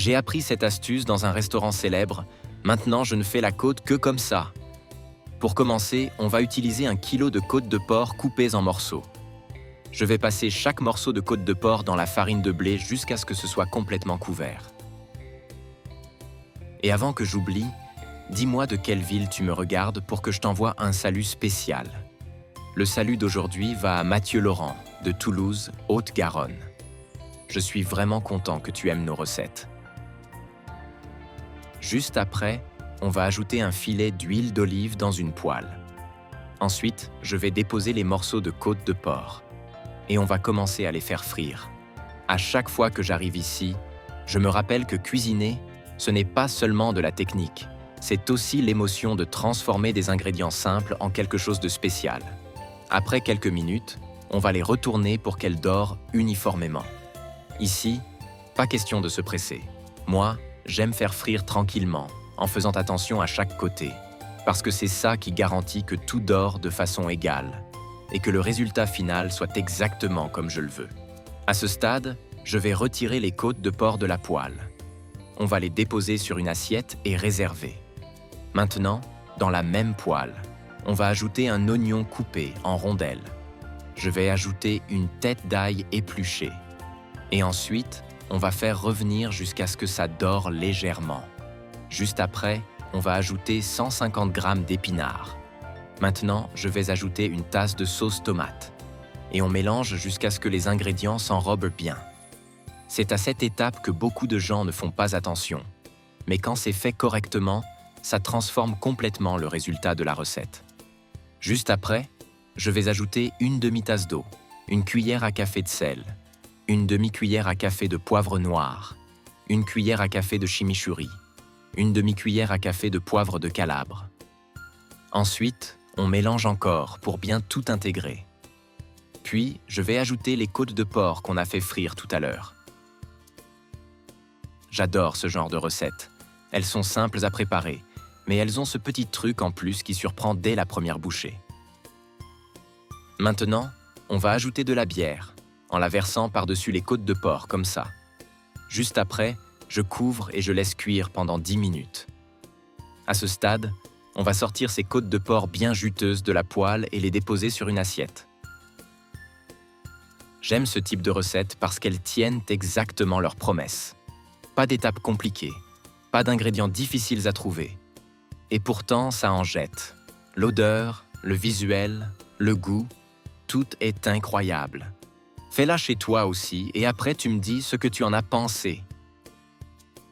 J'ai appris cette astuce dans un restaurant célèbre, maintenant je ne fais la côte que comme ça. Pour commencer, on va utiliser 1 kg de côte de porc coupées en morceaux. Je vais passer chaque morceau de côte de porc dans la farine de blé jusqu'à ce que ce soit complètement couvert. Et avant que j'oublie, dis-moi de quelle ville tu me regardes pour que je t'envoie un salut spécial. Le salut d'aujourd'hui va à Mathieu Laurent, de Toulouse, Haute-Garonne. Je suis vraiment content que tu aimes nos recettes. Juste après, on va ajouter un filet d'huile d'olive dans une poêle. Ensuite, je vais déposer les morceaux de côte de porc. Et on va commencer à les faire frire. À chaque fois que j'arrive ici, je me rappelle que cuisiner, ce n'est pas seulement de la technique, c'est aussi l'émotion de transformer des ingrédients simples en quelque chose de spécial. Après quelques minutes, on va les retourner pour qu'elles dorent uniformément. Ici, pas question de se presser. Moi, j'aime faire frire tranquillement, en faisant attention à chaque côté, parce que c'est ça qui garantit que tout dort de façon égale et que le résultat final soit exactement comme je le veux. À ce stade, je vais retirer les côtes de porc de la poêle. On va les déposer sur une assiette et réserver. Maintenant, dans la même poêle, on va ajouter un oignon coupé en rondelles. Je vais ajouter une tête d'ail épluchée. Et ensuite, on va faire revenir jusqu'à ce que ça dore légèrement. Juste après, on va ajouter 150 g d'épinards. Maintenant, je vais ajouter une tasse de sauce tomate. Et on mélange jusqu'à ce que les ingrédients s'enrobent bien. C'est à cette étape que beaucoup de gens ne font pas attention. Mais quand c'est fait correctement, ça transforme complètement le résultat de la recette. Juste après, je vais ajouter une demi-tasse d'eau, une cuillère à café de sel, une demi-cuillère à café de poivre noir, une cuillère à café de chimichurri, une demi-cuillère à café de poivre de Calabre. Ensuite, on mélange encore pour bien tout intégrer. Puis, je vais ajouter les côtes de porc qu'on a fait frire tout à l'heure. J'adore ce genre de recettes. Elles sont simples à préparer, mais elles ont ce petit truc en plus qui surprend dès la première bouchée. Maintenant, on va ajouter de la bière, en la versant par-dessus les côtes de porc comme ça. Juste après, je couvre et je laisse cuire pendant 10 minutes. À ce stade, on va sortir ces côtes de porc bien juteuses de la poêle et les déposer sur une assiette. J'aime ce type de recette parce qu'elles tiennent exactement leurs promesses. Pas d'étapes compliquées, pas d'ingrédients difficiles à trouver. Et pourtant, ça en jette. L'odeur, le visuel, le goût, tout est incroyable. Fais-la chez toi aussi et après tu me dis ce que tu en as pensé.